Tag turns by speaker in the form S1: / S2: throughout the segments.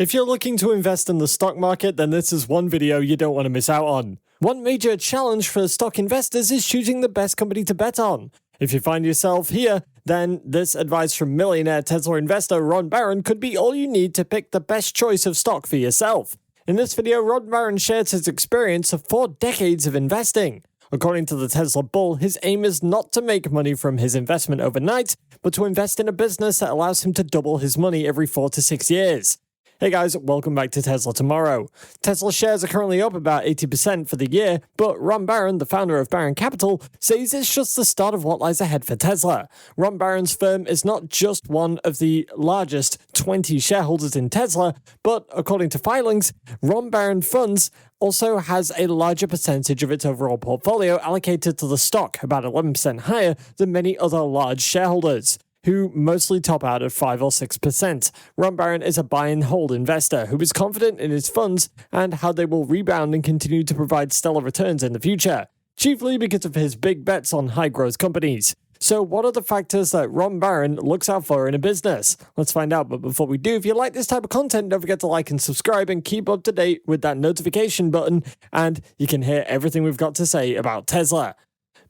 S1: If you're looking to invest in the stock market, then this is one video you don't want to miss out on. One major challenge for stock investors is choosing the best company to bet on. If you find yourself here, then this advice from millionaire Tesla investor Ron Barron could be all you need to pick the best choice of stock for yourself. In this video, Ron Barron shares his experience of 4 decades of investing. According to the Tesla bull, his aim is not to make money from his investment overnight, but to invest in a business that allows him to double his money every 4 to 6 years. Hey guys, welcome back to Tesla Tomorrow. Tesla shares are currently up about 80% for the year, but Ron Barron, the founder of Barron Capital, says it's just the start of what lies ahead for Tesla. Ron Barron's firm is not just one of the largest 20 shareholders in Tesla, but according to filings, Ron Barron Funds also has a larger percentage of its overall portfolio allocated to the stock, about 11% higher than many other large shareholders, who mostly top out at 5 or 6%. Ron Barron is a buy and hold investor who is confident in his funds and how they will rebound and continue to provide stellar returns in the future, chiefly because of his big bets on high-growth companies. So what are the factors that Ron Barron looks out for in a business? Let's find out, but before we do, if you like this type of content, don't forget to like and subscribe and keep up to date with that notification button, and you can hear everything we've got to say about Tesla.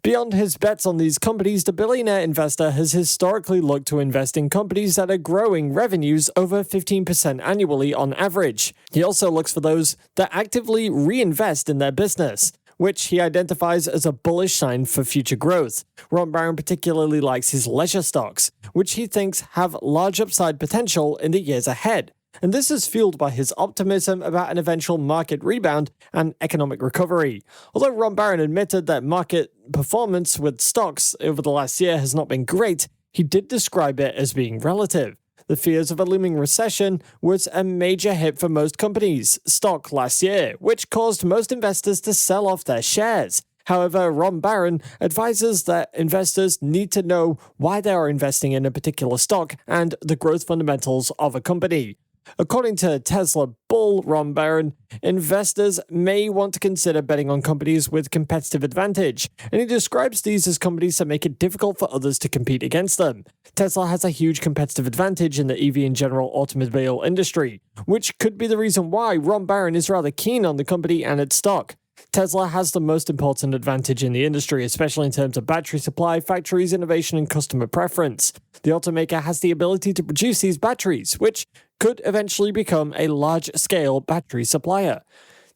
S1: Beyond his bets on these companies, the billionaire investor has historically looked to invest in companies that are growing revenues over 15% annually on average. He also looks for those that actively reinvest in their business, which he identifies as a bullish sign for future growth. Ron Barron particularly likes his leisure stocks, which he thinks have large upside potential in the years ahead. And this is fueled by his optimism about an eventual market rebound and economic recovery. Although Ron Barron admitted that market performance with stocks over the last year has not been great, he did describe it as being relative. The fears of a looming recession was a major hit for most companies' stock last year, which caused most investors to sell off their shares. However, Ron Barron advises that investors need to know why they are investing in a particular stock and the growth fundamentals of a company. According to Tesla bull Ron Barron, investors may want to consider betting on companies with competitive advantage, and he describes these as companies that make it difficult for others to compete against them. Tesla has a huge competitive advantage in the EV and general automobile industry, which could be the reason why Ron Barron is rather keen on the company and its stock. Tesla has the most important advantage in the industry, especially in terms of battery supply, factories, innovation, and customer preference. The automaker has the ability to produce these batteries, which could eventually become a large-scale battery supplier.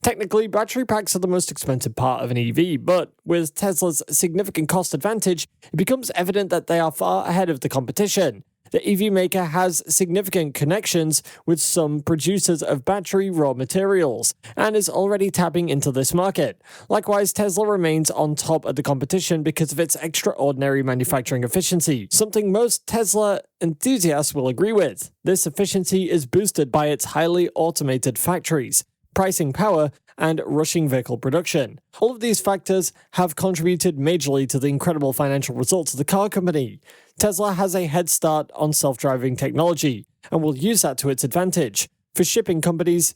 S1: Technically, battery packs are the most expensive part of an EV, but with Tesla's significant cost advantage, it becomes evident that they are far ahead of the competition. The EV maker has significant connections with some producers of battery raw materials and is already tapping into this market. Likewise, Tesla remains on top of the competition because of its extraordinary manufacturing efficiency, something most Tesla enthusiasts will agree with. This efficiency is boosted by its highly automated factories, pricing power, and rushing vehicle production. All of these factors have contributed majorly to the incredible financial results of the car company. Tesla has a head start on self-driving technology and will use that to its advantage. For shipping companies,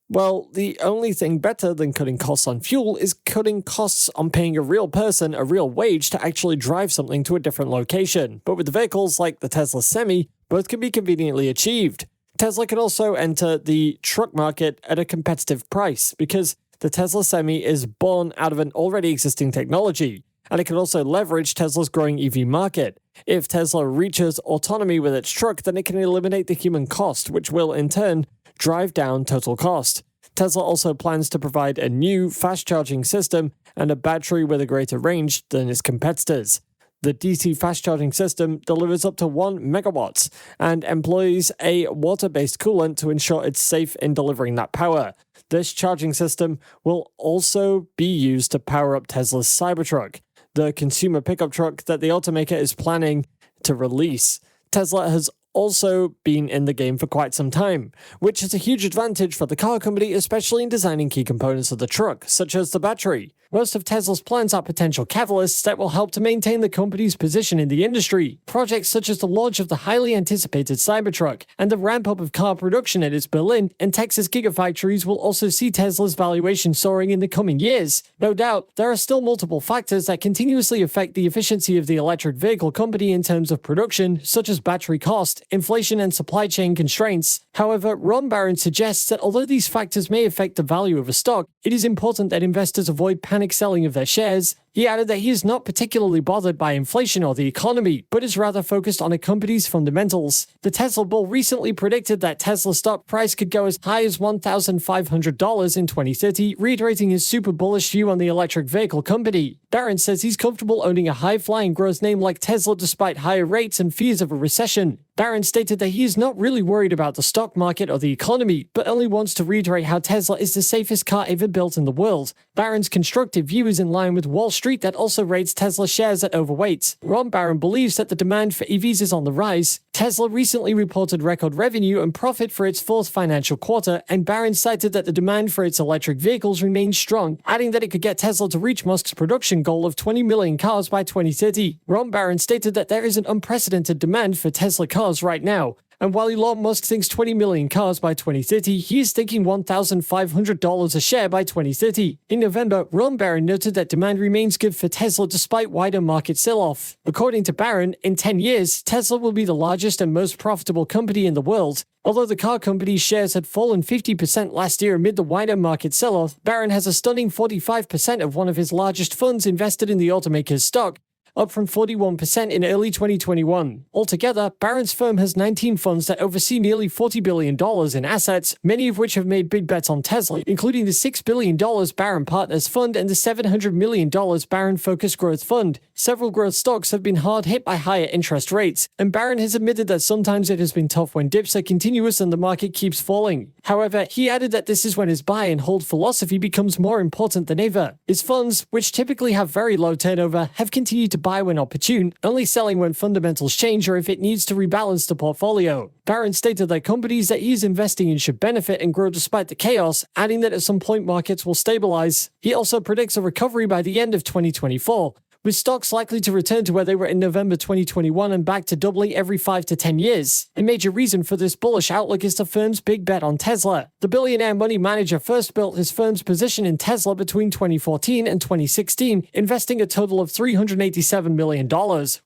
S1: well, the only thing better than cutting costs on fuel is cutting costs on paying a real person a real wage to actually drive something to a different location. But with the vehicles like the Tesla Semi, both can be conveniently achieved. Tesla can also enter the truck market at a competitive price because the Tesla Semi is born out of an already existing technology, and it can also leverage Tesla's growing EV market. If Tesla reaches autonomy with its truck, then it can eliminate the human cost, which will in turn drive down total cost. Tesla also plans to provide a new fast charging system and a battery with a greater range than its competitors. The DC fast charging system delivers up to 1 megawatts and employs a water-based coolant to ensure it's safe in delivering that power. This charging system will also be used to power up Tesla's Cybertruck, the consumer pickup truck that the automaker is planning to release. Tesla has also been in the game for quite some time, which is a huge advantage for the car company, especially in designing key components of the truck, such as the battery. Most of Tesla's plans are potential catalysts that will help to maintain the company's position in the industry. Projects such as the launch of the highly anticipated Cybertruck and the ramp-up of car production at its Berlin and Texas gigafactories will also see Tesla's valuation soaring in the coming years. No doubt, there are still multiple factors that continuously affect the efficiency of the electric vehicle company in terms of production, such as battery cost, inflation, and supply chain constraints. However, Ron Barron suggests that although these factors may affect the value of a stock, it is important that investors avoid panic selling of their shares. He added that he is not particularly bothered by inflation or the economy, but is rather focused on a company's fundamentals. The Tesla bull recently predicted that Tesla stock price could go as high as $1,500 in 2030, reiterating his super bullish view on the electric vehicle company. Barron says he's comfortable owning a high-flying growth name like Tesla despite higher rates and fears of a recession. Barron stated that he is not really worried about the stock market or the economy, but only wants to reiterate how Tesla is the safest car ever built in the world. Barron's constructive view is in line with Wall Street that also rates Tesla shares at overweight. Ron Barron believes that the demand for EVs is on the rise. Tesla recently reported record revenue and profit for its fourth financial quarter, and Barron cited that the demand for its electric vehicles remains strong, adding that it could get Tesla to reach Musk's production goal of 20 million cars by 2030. Ron Barron stated that there is an unprecedented demand for Tesla cars right now. And while Elon Musk thinks 20 million cars by 2030, he is thinking $1,500 a share by 2030. In November, Ron Barron noted that demand remains good for Tesla despite wider market sell-off. According to Barron, in 10 years, Tesla will be the largest and most profitable company in the world. Although the car company's shares had fallen 50% last year amid the wider market sell-off, Barron has a stunning 45% of one of his largest funds invested in the automaker's stock, up from 41% in early 2021. Altogether, Barron's firm has 19 funds that oversee nearly $40 billion in assets, many of which have made big bets on Tesla, including the $6 billion Barron Partners Fund and the $700 million Barron Focused Growth Fund. Several growth stocks have been hard hit by higher interest rates, and Barron has admitted that sometimes it has been tough when dips are continuous and the market keeps falling. However, he added that this is when his buy and hold philosophy becomes more important than ever. His funds, which typically have very low turnover, have continued to buy when opportune, only selling when fundamentals change or if it needs to rebalance the portfolio. Barron stated that companies that he is investing in should benefit and grow despite the chaos, adding that at some point markets will stabilize. He also predicts a recovery by the end of 2024, with stocks likely to return to where they were in November 2021 and back to doubling every 5 to 10 years. A major reason for this bullish outlook is the firm's big bet on Tesla. The billionaire money manager first built his firm's position in Tesla between 2014 and 2016, investing a total of $387 million,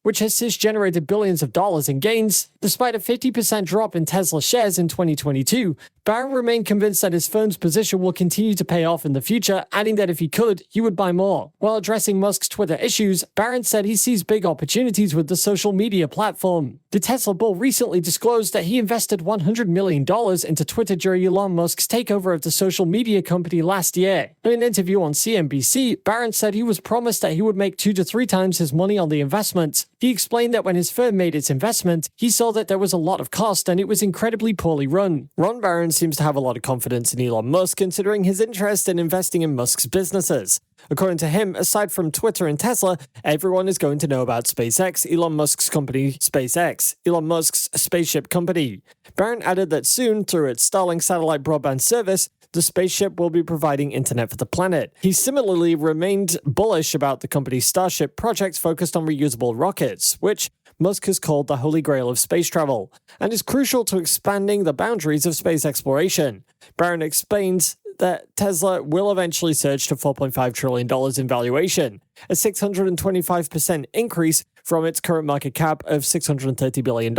S1: which has since generated billions of dollars in gains. Despite a 50% drop in Tesla shares in 2022, Barron remained convinced that his firm's position will continue to pay off in the future, adding that if he could, he would buy more. While addressing Musk's Twitter issues, Barron said he sees big opportunities with the social media platform. The Tesla bull recently disclosed that he invested $100 million into Twitter during Elon Musk's takeover of the social media company last year. In an interview on CNBC, Barron said he was promised that he would make 2 to 3 times his money on the investment. He explained that when his firm made its investment, he saw that there was a lot of cost and it was incredibly poorly run. Ron Barron seems to have a lot of confidence in Elon Musk, considering his interest in investing in Musk's businesses. According to him, aside from Twitter and Tesla, everyone is going to know about SpaceX, Elon Musk's company SpaceX, Elon Musk's spaceship company. Barron added that soon, through its Starlink satellite broadband service, the spaceship will be providing internet for the planet. He similarly remained bullish about the company's Starship project focused on reusable rockets, which Musk has called the holy grail of space travel, and is crucial to expanding the boundaries of space exploration. Barron explains that Tesla will eventually surge to $4.5 trillion in valuation, a 625% increase from its current market cap of $630 billion.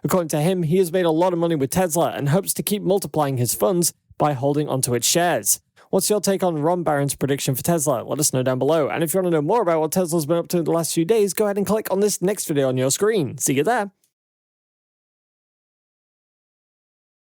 S1: According to him, he has made a lot of money with Tesla and hopes to keep multiplying his funds by holding onto its shares. What's your take on Ron Barron's prediction for Tesla? Let us know down below. And if you want to know more about what Tesla's been up to in the last few days, go ahead and click on this next video on your screen. See you there.